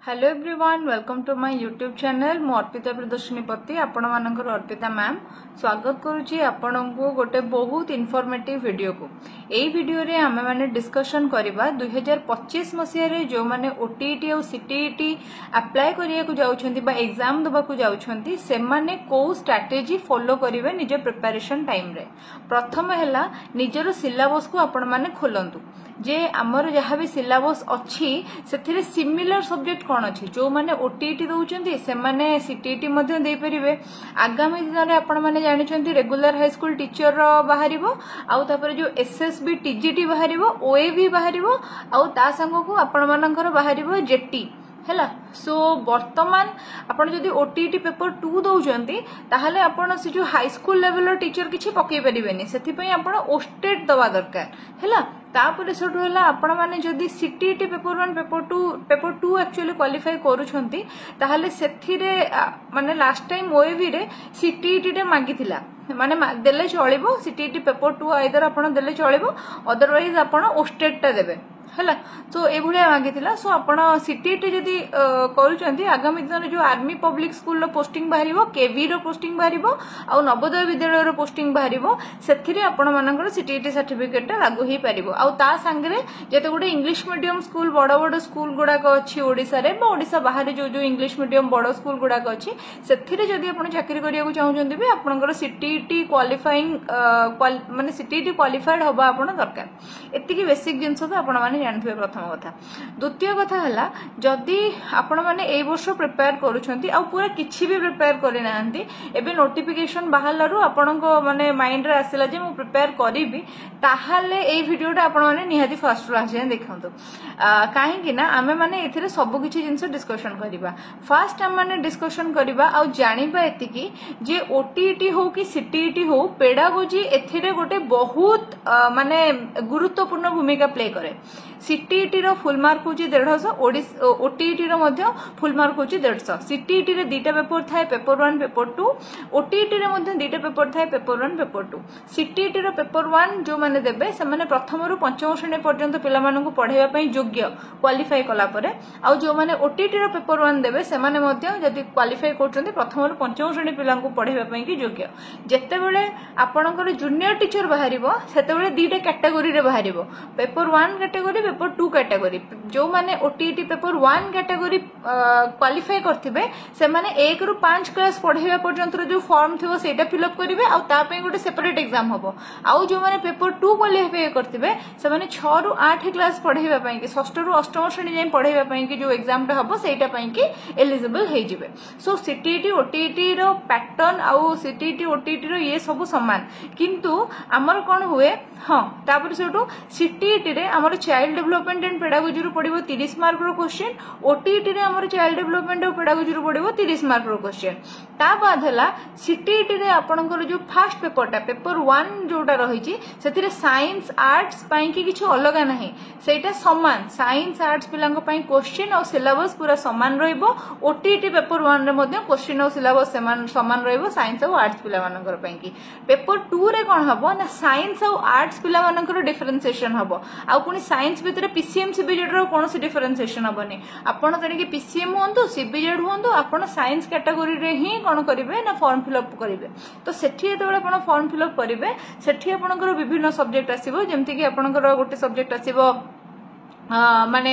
Hello everyone welcome to my YouTube channel मु अर्पिता प्रदर्शनी पति आपण मानकर अर्पिता मैम स्वागत करुच्ची आपण को गोटे बहुत इनफॉर्मेटिव वीडियो को एई वीडियो रे आमे माने डिस्कशन करबा 2025 मसिया रे जो माने ओटीईटी और सीटीईटी अप्लाई करिया को जाउछंती बा एग्जाम दबा को जाउछंती से माने को स्ट्रेटजी फॉलो करिवे निज प्रिपरेशन टाइम रे प्रथम हैला निजरो सिलेबस को आपण माने खोलंतु जे आमर जहाँ भी सिलेबस अच्छी से सिमिलर सब्जेक्ट कौन अच्छी जो माने ओटीईटी दौरान से माने सीटीईटी मध्य दे परिबे आगामी दिन में आपण माने जानिछंती रेगुलर हाई स्कूल टीचर बाहरिबो आउ तापर जो एसएसबी टीजीटी बाहरिबो ओएवी बाहरिबो आउ ता संग को आपण मानकर बाहरिबो जेटी हैला सो वर्तमान आपण जदि ओटीईटी पेपर 2 दउचंती ताहाले आपण से जो हाई स्कूल लेवल टीचर किछि पकई परिबेनी सेथि पई आपण ओस्टेट दवा दरकार हैला तापर सेठु हला आपण माने जदि CTET paper 1 paper 2 actually qualify करूछंती ताहाले सेथिरे माने लास्ट टाइम ओएवी रे सीटीईटी रे मागिथिला माने देले चलिबो सीटीईटी पेपर 2 आइदर आपण देले चलिबो अदरवाइज आपण ओस्टेट टा देबे हैला तो ए भलिया मागिथिला सो आपण सीटीईटी जदि करूछंती आगामी दिन जो आर्मी पब्लिक स्कूल रो पोस्टिंग बाहरिबो केवी रो पोस्टिंग बाहरिबो आ नवोदय विद्यालय रो पोस्टिंग बाहरिबो सेथिरे आपण मानकर सीटीईटी सर्टिफिकेट लागू ही परिबो आ ता संगरे जेते गुडे इंग्लिश मीडियम स्कूल बड़ बड़ स्कूल गुडा को अछि ओडिसा रे बा ओडिसा बाहर जो जो इंग्लिश मीडियम बड़ स्कूल गुडा को अछि सेथिरे जदि आपण चाकरी करिया को चाहउछंती बे आपनकर सीटीईटी क्वालिफाइंग माने सीटीईटी क्वालिफाइड होबा आपण दरकार एतिकी बेसिक जिंस तो आपण माने जानथिबे प्रथम कथा द्वितीय कथा हला जदि आपण माने ए वर्ष प्रिपेयर करूछंती आ पूरा किछि भी प्रिपेयर करि नांती एबे नोटिफिकेशन बाहरलारु आपणको माने माइंड रे आसिला जे मु प्रिपेयर करिबी ताहाले ए वीडियोटा आपण माने निहाती फर्स्ट रो आसे देखंतु काहे कि ना आमे माने एथिरे सब किछि जिंस डिस्कशन करिबा फर्स्ट हम माने डिस्कशन करिबा आ जानिबा एतिकी जे ओटीईटी हो कि सीटीईटी हो पेडागोजी एथिरे गोटे बहुत माने गुरुत्वपूर्ण भूमिका प्ले करे सीटीईटी रो फुल मार्क होची 150 ओटीईटी रो मध्य फुल मार्क होची 150 सीटीईटी रे दीटा पेपर थाए पेपर 1 पेपर 2 ओटीईटी रे मध्य दीटा पेपर थाए पेपर 1 पेपर 2 सीटीईटी रो पेपर 1 जो माने देबे से माने प्रथम रु पंचम श्रेणी पर्यंत पिला मानन को पढाइबा पई योग्य क्वालिफाई कला परे आ जो माने ओटीईटी रो पेपर 1 देबे से माने मध्य जदि क्वालिफाई करचंती प्रथम रु पंचम श्रेणी पिला को पढाइबा पई कि योग्य जेते बेले आपनकर जूनियर टीचर बाहरिबो सेते बेले दीटा कैटेगरी रे बाहरिबो पेपर 1 कैटेगरी पेपर 2 कैटेगरी जो माने ओटीईटी पेपर 1 कैटेगरी क्वालिफाई करथिबे से माने 1 रु 5 क्लास पढाइबा पर्यंत जो फॉर्म थिबो सेटा फिल अप करिवे आ ता पे गोटे सेपरेट एग्जाम हबो आ जो माने पेपर 2 क्वालिफाई करथिबे से माने 6 रु 8 क्लास पढाइबा पई कि 6 रु 8 श्रेणी जाय पढाइबा पई कि जो एग्जाम टा हबो सेटा पई कि एलिजिबल हे जिवे सो सीटीईटी ओटीईटी रो पैटर्न आ सीटीईटी ओटीईटी रो ये सब समान किंतु हमर कोन हुए हां तापर सेटो सीटीईटी रे हमर चाइल्ड डेवलपमेंट एंड पेडागोजी रो पडिबो 30 मार्क रो क्वेश्चन ओटीईटी रे हमर चाइल्ड डेवलपमेंट और पेडागोजी रो पडिबो 30 मार्क रो क्वेश्चन ता बाद हला सीटीईटी रे आपनकर जो फर्स्ट पेपर टा पेपर 1 जोटा रहिची सेतिरे साइंस आर्ट्स पई कि किछ अलगा नाही सेटा समान साइंस आर्ट्स पिलांग पई क्वेश्चन और सिलेबस पूरा समान रहइबो ओटीईटी पेपर 1 रे मध्ये क्वेश्चन और सिलेबस समान रहइबो साइंस और आर्ट्स पिला मानकर पई कि पेपर 2 रे कोन हबो ना साइंस और आर्ट्स पिला मानकर डिफरेंशिएशन हबो आ पुनी साइंस भितरे पीसीएम सीबीजेड रो कोनोसी डिफरेंशिएशन हबनी आपण तने कि पीसीएम होंतु सीबीजेड होंतु आपण साइंस कैटेगरी रे ही कोन करिवे ना फॉर्म फिल अप करिवे तो सेठी एतबेले आपण फॉर्म फिल अप करिवे सेठी आपनकर विभिन्न सब्जेक्ट आसीबो जेमति कि आपनकर गोटे सब्जेक्ट आसीबो माने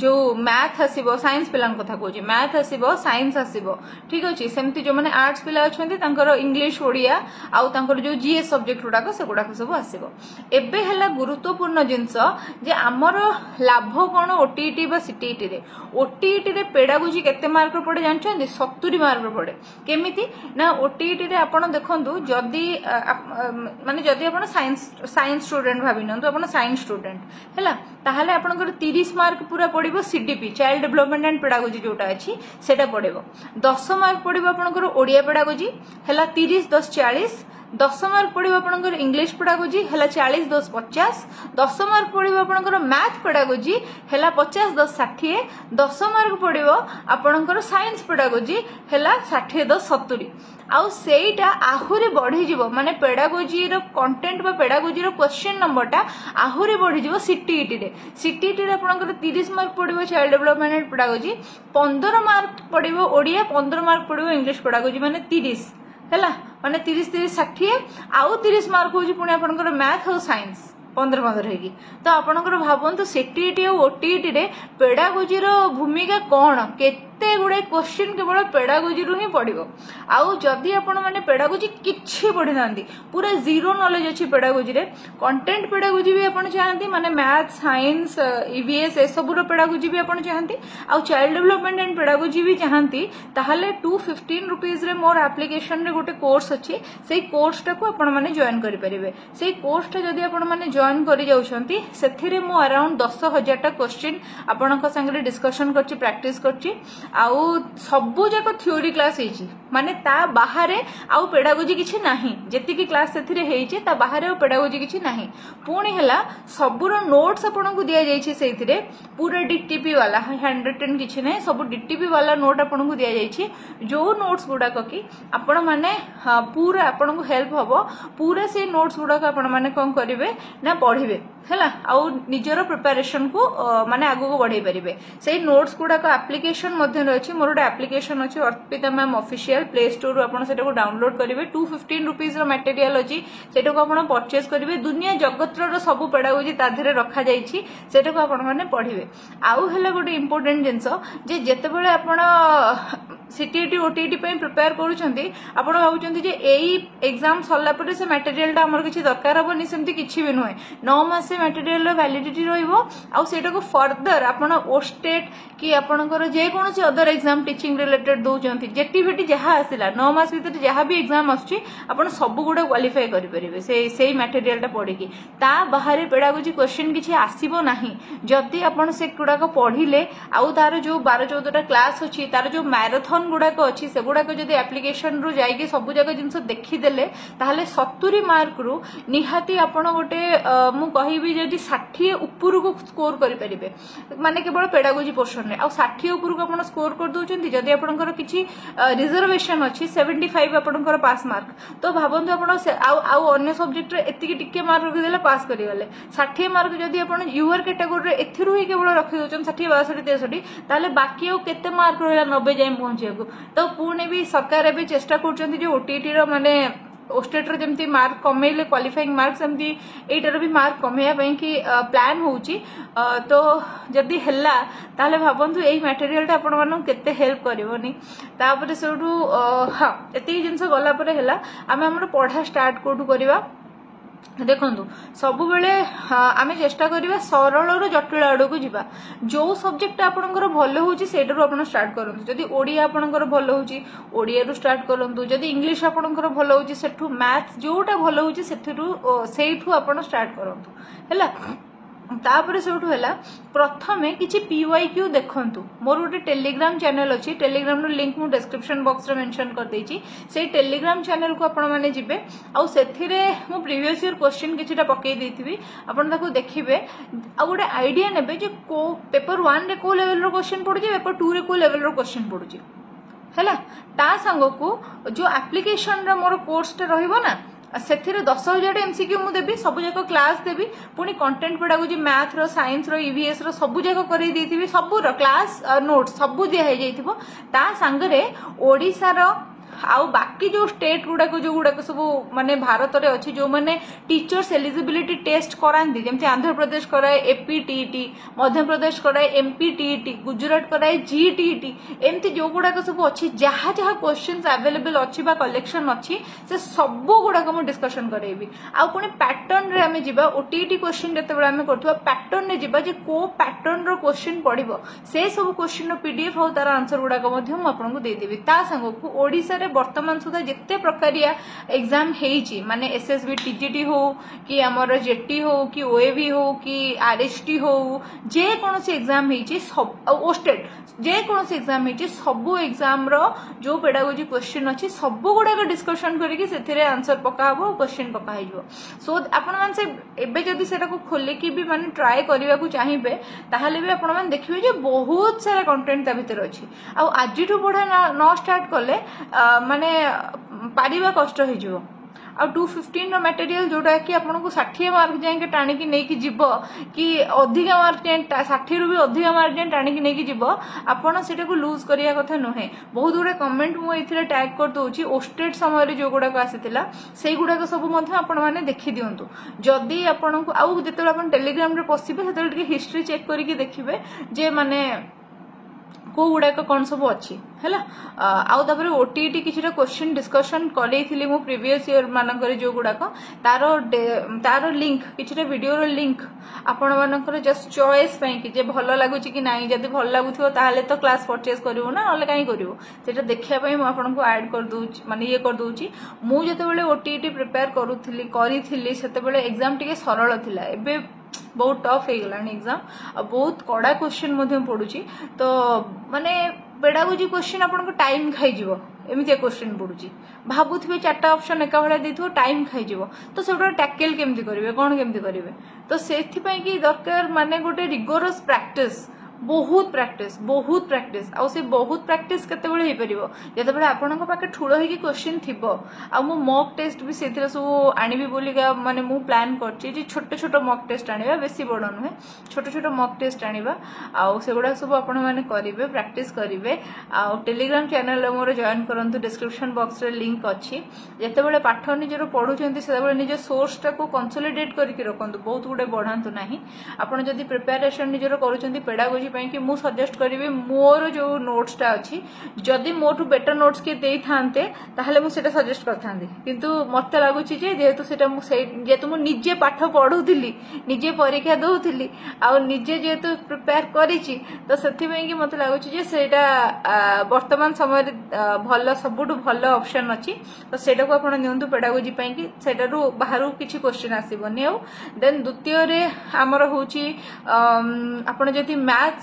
जो मैथ आसीबो साइंस पिलान कथा कोची मैथ आसीबो साइंस आसीबो ठीक अछि सेमति जो माने आर्ट्स पिला अछंती तांकर इंग्लिश ओडिया आउ तांकर जो जीएस सब्जेक्ट गुडा को से गुडा को सब आसीबो एबे हला गुरुत्वपूर्ण जिंस जे हमर लाभ कोन ओटीईटी बा सीटीईटी रे ओटीईटी रे पेडागोजी केते मार्क पड़े जानछंती 70 मार्क पड़े केमिति ना ओटीईटी रे आपण देखंतु जदी माने जदी आपण साइंस स्टूडेंट भाबिनंतु आपण साइंस स्टूडेंट हला ताहले आपनकर 30 मार्क पूरा पड़िबो CDP child development and pedagogy जोटा अछि सेटा पड़िबो 10 मार्क पड़िबो आपनकर ओडिया पेडागोजी हला 30 10 40 10 मार्क पड़ो आपंकर इंग्लिश पेडागोजी है 40 10 50। 10 मार्क पड़ो आपंकर मैथ पेडागोजी है 50 10 60। 10 मार्क पड़ो आपंकर साइंस पेडागोजी है 60 10 70। आउ सेटा आहुरी बढ़ी जीवो माने पेडागोजी रो कंटेंट बा पेडागोजी रो क्वेश्चन नंबरटा आहुरी बढ़ी जीवो सीटीईटी रे। सीटीईटी रे आपनकर 30 मार्क पड़िबो child development and pedagogy, 15 mark पड़िबो ओडिया, 15 मार्क पड़िबो इंग्लिश पेडागोजी माने 30 हैला माने 30 30 60। आउ 30 मार्क होजी पुणी आपनकर मैथ और साइंस 15 15 हेगी। तो आपनकर भाबंतु सीटीईटी और ओटीईटी रे पेडागोजी रो भूमिका कोन केते गुडे क्वेश्चन केवल पेडागोजी रु ही पड़िबो। आउ जदी आपण माने पेडागोजी किछि पढि नांदी पूरा जीरो नॉलेज अछि पेडागोजी रे, कंटेंट पेडागोजी भी आपण चाहंती माने मैथ साइंस ईवीएस ए सब रो पेडागोजी भी आपण चाहंती, आउ चाइल्ड डेवलपमेंट एंड पेडागोजी भी चाहंती, ताहाले 215 रुपीस रे मोर एप्लीकेशन रे गोटे कोर्स अछि, सेई कोर्स टा को आपण माने जॉइन करि परिबे। सेई कोर्स टा जदी आपण माने जॉइन करि जाउछंती सेथिरे मो अराउंड 10,000 टा क्वेश्चन आपणक संगे डिस्कशन करछि, प्रैक्टिस करछि, आउ सबु जाक थ्योरी क्लास हेछि माने ता बाहरे आउ पेडागोजी किछि नाही, जेति की क्लास सेथिरे हेछि ता बाहरे आउ पेडागोजी किछि नाही। पुणी हैला सबुरो नोट्स आपणक दिया जाइछि सेथिरे पूरा डीटीपी वाला, हैंड रिटन किछि नै, सब डीटीपी वाला नोट आपणक दिया जाइछि, जो नोट्स गुडा की आपण माने पूरा आपणक हेल्प हबो, पूरा से नोट्स गुडा आपण माने कोन करिवे ना पढिबे हैला, आउ निजरो प्रिपरेशन को माने आगु को बढ़ाई परिबे। सेही नोट्स गुडा का एप्लीकेशन मध्य अछि, मोर गोटे एप्लीकेशन अछि Arpita ma'am official, play store रु आपण सेटा को डाउनलोड करिवे। 215 रुपीस रो मटेरियल अछि, सेटा को आपण परचेज करिवे। दुनिया जगत रो सब पेडागोजी ता धरे रखा जाइछि, सेटा को आपण माने पढिवे। आउ हैला गोटे इंपोर्टेंट जिंस जे जेते बेले आपण सीटीईटी ओटीईटी पे प्रिपेयर करूछंती, आपण भाबुछंती जे एई एग्जाम सरला परे से मटेरियल ता हमर किछि दरकार हबो नि, सेमति किछि भी नय। 9 मास से मटेरियल रो वैलिडिटी रहइबो, आउ सेटा को फर्दर आपण ओस्टेट कि आपणकर जे कोनोसी अदर एग्जाम टीचिंग रिलेटेड दोचंती, जेटीवीटी जहा आसिला 9 मास भीतर जहा भी एग्जाम आछी आपण सब गुडा क्वालिफाई करि परिबे सेही मटेरियल ता पढी की। ता बाहर पेडागोजी क्वेश्चन किछि आसीबो नाही जदी आपण से गुडा को पढिले, आउ तार जो 12 14 टा क्लास अछि, तार जो मैराथन गुडा को अछि, से गुडा को जदी एप्लीकेशन रु जाई के सब जगह जिंस देखि देले, ताहले 70 मार्क रु निहाती आपण गोटे मु कहिबी जदी 60 ऊपर को स्कोर करि परिबे माने केवल पेडागोजी पोर्शन रे, आउ 60 ऊपर को आपण स्कोर कर दोचंती। जदी आपणकर किछि रिजर्वेशन अछि 75 आपणकर पास मार्क, तो भाबंतु आपण आउ अन्य सब्जेक्ट रे एतिकी टिके मार्क रखि देले पास करि गले। 60 मार्क जदी आपण यूआर कैटेगरी रे एथिरु ही केवल रखि दोचन 60 62 63, ताले बाकी आउ केते मार्क रहला 90 जाय पहुंचियाको। तो पुणे भी सरकार एबे चेष्टा करचंती जे ओटीटी रो माने ओस्टेट रो जेमती मार्क कमेले क्वालिफाइंग मार्क सेमती एटार भी मार्क कमेया पई कि प्लान होउची। तो जदी हेला ताले भाबंतु एई मटेरियल ता आपण मानु केते हेल्प करबोनी। तापर सेठू हां एती जिंस गला परे हेला आमे हमर पढ़ा स्टार्ट कोठू करबा। देखंतु सब बेले आमे चेष्टा करिबा सरल रो जटिल आडो को जिबा। जो सब्जेक्ट आपनकर भलो होची सेडरो आपण स्टार्ट करंतु। जदी ओडिया आपनकर भलो होची ओडिया रो स्टार्ट करंतु, जदी इंग्लिश आपनकर भलो होची सेठू मैथ जोटा भलो होची सेठू आपण स्टार्ट करंतु हैला। तापर सेठू हैला प्रथमे किछि पीवाईक्यू देखंतु। मोर गोटे टेलीग्राम चैनल अछि, टेलीग्राम रो लिंक मु डिस्क्रिप्शन बॉक्स रे मेंशन कर देछि। से टेलीग्राम चैनल को आपण माने जिबे, आ सेथिरे मु प्रीवियस ईयर क्वेश्चन किछिटा पकई देथिबी, आपण ताको देखिबे आ गोटे आईडिया नेबे जे को पेपर 1 रे को लेवल रो क्वेश्चन पडुची, पेपर 2 रे को लेवल रो क्वेश्चन पडुची हैला। ता संग को जो एप्लीकेशन रो मोर कोर्स टे रहइबो ना, सेथिरे 10,000 एमसीक्यू मु देबी, सब जाक क्लास देबी, पुनी कंटेंट पेडागोजी मैथ रो साइंस रो ईवीएस रो सब जाक करै देथिबी, सब रो क्लास नोट सब दिया हे जैथिबो। ता संगरे ओडिसा रो आउ बाकी जो स्टेट गुडा को सब माने भारत रे अछि, जो माने teachers eligibility test करांती, जेमति Andhra Pradesh कराए एपीटीईटी, मध्य प्रदेश कराए एमपीटीईटी, गुजरात कराए जीटीईटी, एमति जो गुडा को सब अछि जहा जहा क्वेश्चंस अवेलेबल अछि बा कलेक्शन अछि, से सब गुडा को हम डिस्कशन करेबी। आउ कोनी पैटर्न रे हमें जिबा, ओटीईटी क्वेश्चन जते बेला हमें करथुवा पैटर्न रे जिबा, जे को पैटर्न रो क्वेश्चन पडिबो से सब क्वेश्चन रो पीडीएफ हो तार आंसर गुडा को मध्य हम आपन को दे देबी। ता संग को ओडिसा रे वर्तमान सुधा जिते प्रकारिया एग्जाम हेची माने एसएसबी टीजीटी हो कि हमर जेटी हो कि ओएवी हो कि आरएसटी हो जे कोनोसी एग्जाम हेची सब ओस्टेड जे कोनोसी एग्जाम हेची सब एग्जाम रो जो पेडागोजी क्वेश्चन अछि सब गुडा डिस्कशन करके सेथिरे आंसर पका हबो क्वेश्चन पका हिजो सो आपण मान से एबे जदी सेटा को खोले कि भी माने ट्राई करबा को चाहिबे ताहाले भी आपण मान देखिबे जे बहुत सारा कंटेंट ता भीतर अछि आ आज ठो पढा न स्टार्ट करले माने पारिबा कष्ट हिजो आ 215 रो मटेरियल जोटा कि आपन को 60 मार्क जाए के टाणी की नै कि जीवो कि अधिक मार्क 60 रु भी अधिक मार्क जाए टाणी की नै कि जीवो आपन सेटा को लूज करिया कथा नहे बहुत गुडे कमेंट मु एथिरे टैग कर दोची ओस्टेड समय रे जो गुडा को आसीतिला सेई गुडा को सब मध्ये आपन माने देखि दियंतु जदी आपन को आउ जेतेला आपन टेलीग्राम रे पसिबे सेतेला के हिस्ट्री चेक करिके देखिबे जे माने को गुडा को कोन सब अछि हैला आउ तापर ओटीटी किछटा क्वेश्चन डिस्कशन करैथिली मु प्रीवियस ईयर मानकर जो गुडा को तारो लिंक किछटा वीडियो रो लिंक आपण मानकर जस्ट चॉइस पई कि जे भलो लागु छि कि नाही जदी भलो लागुथियो ताहाले तो क्लास परचेज करिवो ना अले काई करिवो सेटा देखिया पई मु आपण को ऐड कर दूची माने ये कर दूची मु जते बेले ओटीटी प्रिपेयर करिथिली सेते बेले एग्जाम टिके सरल थिला एबे बहुत टफ हो गलानी एग्जाम आ बहुत कड़ा क्वेश्चन मध्यम पडुची तो माने पेडागोजी क्वेश्चन आपन को टाइम खाइ जीवो एमितिया क्वेश्चन पडुची भाबुथिबे चारटा ऑप्शन एका भले देथिबो टाइम खाइ जीवो तो सेटा टैकल केमति करिवे कोन केमति करिवे तो सेथि पई कि दरकार माने गोटे रिगोरस प्रैक्टिस बहुत प्रैक्टिस आ से बहुत प्रैक्टिस केते बेले हे परिबो जते बेले आपन को पाके ठुलो हे कि क्वेश्चन थिबो आ मु मॉक टेस्ट भी सेथिरे सब आनिबी बोलिका माने मु प्लान करछि जे छोटे छोटे मॉक टेस्ट आनिबा बेसी बड़ नहे छोटे छोटे मॉक टेस्ट आनिबा आ सेगुडा सब आपन माने करिवे प्रैक्टिस करिवे आ टेलीग्राम चैनल रे मोर जॉइन करंतु डिस्क्रिप्शन बॉक्स रे लिंक अछि जते बेले पाठ निजरो पढुचंती सेते बेले निज सोर्स टा को कंसोलिडेट करके रखंतु बहुत गुडे बढ़ांतु नाही आपन जदी प्रिपरेशन निजरो करूचंती पेडागोजी कि मु सजेस्ट करिवे मोर जो नोट्स टा अछि जदी मोटू बेटर नोट्स के देई थांते ताहले मु सेटा सजेस्ट करथांदी किंतु मते लागु छि जे जेतु सेटा मु जेतु मु निजे पाठ पढुथिली निजे परीक्षा दउथिली आ निजे जेतु प्रिपेयर करिछि तो सेथि में कि मते लागु छि जे सेटा वर्तमान समय रे भलो सबुटु भलो ऑप्शन अछि तो सेटा को आपण नियंतु पेडागोजी पई कि सेटा रु बाहरु किछि क्वेश्चन आसीबनी आ देन द्वितीय रे हमर होछि आपण जति मैथ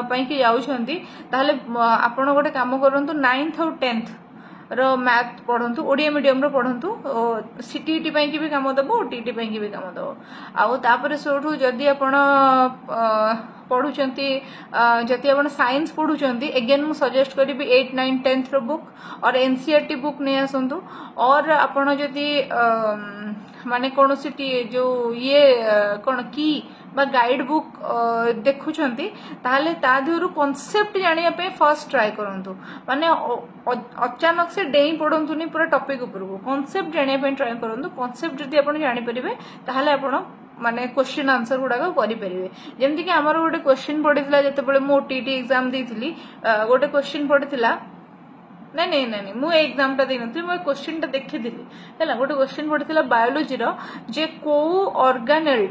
पई कि जाउछंती ताले आपण गोटे काम करंतु 9th और 10th रो मैथ पढंतु ओडिया मीडियम रो पढंतु सीटीटी पई कि भी काम दबो ओटीटी पई कि भी काम दबो आउ तापर सोठु जदी आपण पढुचंती जति आपण साइंस पढुचंती अगेन मु सजेस्ट करिबी 8 9 10th रो बुक और एनसीईआरटी बुक नै आसंतु और आपण जति माने कोनोसी जो ये कोन की बा गाइड बुक देखुछंती ताले ता देहरु कांसेप्ट जानिया पे फर्स्ट ट्राई करंतु माने अचानक से डेई पडंतुनी पूरा टॉपिक ऊपर को कांसेप्ट जानिया पे ट्राई करंतु कांसेप्ट जदी आपण जानि परिबे ताले आपण माने क्वेश्चन आंसर गुडा को करि परिबे जेमति कि हमर गोटे क्वेश्चन पडितला जते बेले मो टीटी एग्जाम देथिली गोटे क्वेश्चन पडितला नहीं मु एग्जाम टा देनथि मु क्वेश्चन टा देखिथिली हैला गोटे क्वेश्चन पडितला बायोलॉजी रो जे को ऑर्गेनेल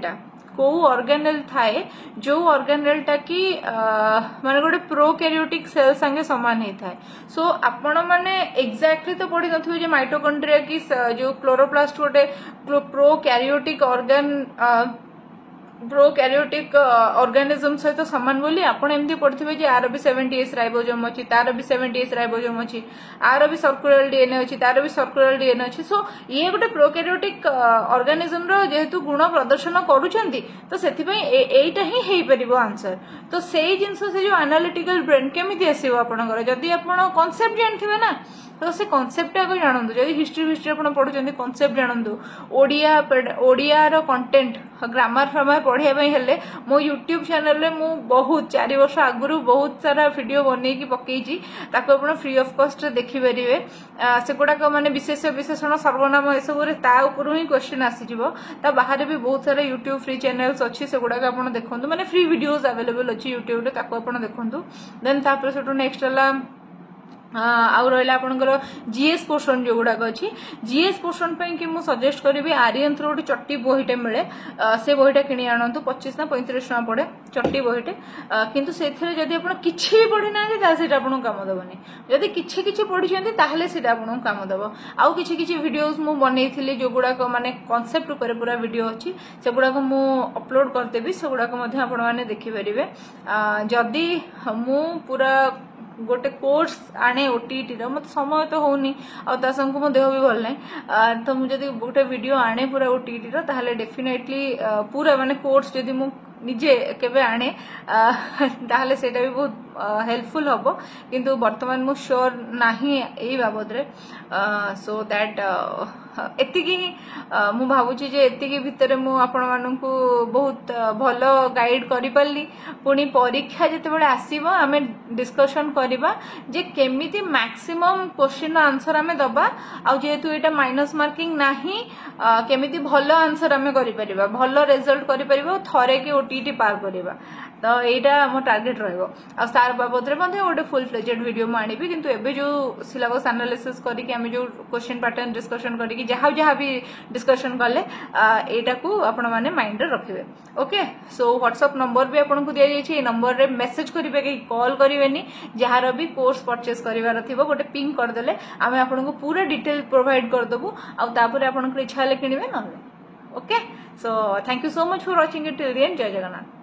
थाए जो ऑर्गेनेल टा की माने गोटे प्रोकैरियोटिक सेल संगे समान हे थाए सो आपण माने एग्जैक्टली तो पढि नथिबे जे माइटोकॉन्ड्रिया की जो क्लोरोप्लास्ट गोटे प्रोकैरियोटिक प्रोकैरियोटिक ऑर्गेनिज्म सहित समान बोली आपण एमती पढिथिबे जे आर भी 70s राइबोसोम अछि तार भी 70s राइबोसोम अछि आर भी सर्कुलर डीएनए अछि तार भी सर्कुलर डीएनए अछि सो ये गोटे प्रोकैरियोटिक ऑर्गेनिज्म रो जेहेतु गुण प्रदर्शन करूछंती तो सेथि पई एटा ही हेई परिबो आंसर तो सेही जिंस से जो एनालिटिकल ब्रेन केमिति आसीबो आपनकर जदी आपण कांसेप्ट जानथिबे ना तो से कांसेप्ट को जानंतु जदी हिस्ट्री आपण पढुचंती कांसेप्ट जानंतु ओडिया रो कंटेंट ग्रामर फ्रामर पढिया पई हेले मो YouTube चैनल रे मु बहुत 4 वर्ष आगुरु बहुत सारा वीडियो बनै की पकेइची ताको आपण फ्री ऑफ कॉस्ट रे देखि परिबे से कोडा को माने विशेष विशेषण सर्वनाम ए सब रे ता ऊपर ही क्वेश्चन आसी जिवो ता बाहर भी बहुत सारा YouTube फ्री चैनल्स अछि से कोडा को आपण देखंतु माने फ्री वीडियोस अवेलेबल अछि YouTube रे ताको आपण देखंतु देन तापर सेटो नेक्स्ट हला आउ रहा आपंकर जीएस पोर्शन जो गुड़ाक अच्छी जीएस पोर्शन कि मुझे सजेस्ट करी आर्यंथ गोटे चट्टी बहीटे मिले से बहीटा कि आणतु 25 ना 35 टका पड़े चट्टी बहीटे किंतु से जदि आप किसी भी पढ़ी ना आपको कम दबनी जदि किसी पढ़ी ताहले आपको कम दब आउ कि वीडियोस मु बनई जो गुड़ाक माने कॉन्सेप्ट ऊपर पूरा वीडियो अच्छी से गुड़ाक मु अपलोड करदेवी से गुड़ाक आपने देखिपारे जदि मु पूरा गोटे कोर्स आने ओटीटी मत समय तो होनी आंग मो देह भी भल ना तो मुझे गोटे वीडियो आने पूरा ओटीटी ताहले डेफिनेटली पूरा माने कोर्स जदि मु निजे केबे आने ताहले सेटा भी बहुत हेल्पफुल हम किंतु वर्तमान मु श्योर नाही एई बाबद रे सो दैट एतिकी मु भावुची जे एतिकी भितर मु आपण माननकु बहुत भल गाइड करि पारली पुनी परीक्षा जते बेले आसीबो आमे डिस्कशन करबा जे केमिति मैक्सिमम क्वेश्चन आंसर आमे दबा आ जेतु एटा माइनस मार्किंग नाही केमिति भल आंसर आमे करि परिबा भल रिजल्ट करि परिबा थरे के ओटीटी पार करबा तो यहाँ मो टार्गेट रहिबो आ सार बाबद रे मध्ये गोटे फुल फ्लेजेड वीडियो मु आनिबी किंतु एबे जो सिलेबस एनालिसिस करके आमे जो क्वेश्चन पैटर्न डिस्कशन करके जहाँ भी डिस्कशन कले एटा को आपण माने माइंड रे रखिबे ओके सो व्हाट्सएप नंबर भी आपन को दिया जाय ए नंबर रे मेसेज करिवे कि कॉल करिवेनी जहार भी कोर्स परचेस करिवार थिबो गोटे पिंग कर देले आमे आपन को पूरा डिटेल प्रोवाइड कर दबु आ तापर आपन को इच्छा ले किनिबे न okay so thank you so much for watching it till the end जय जगन्नाथ।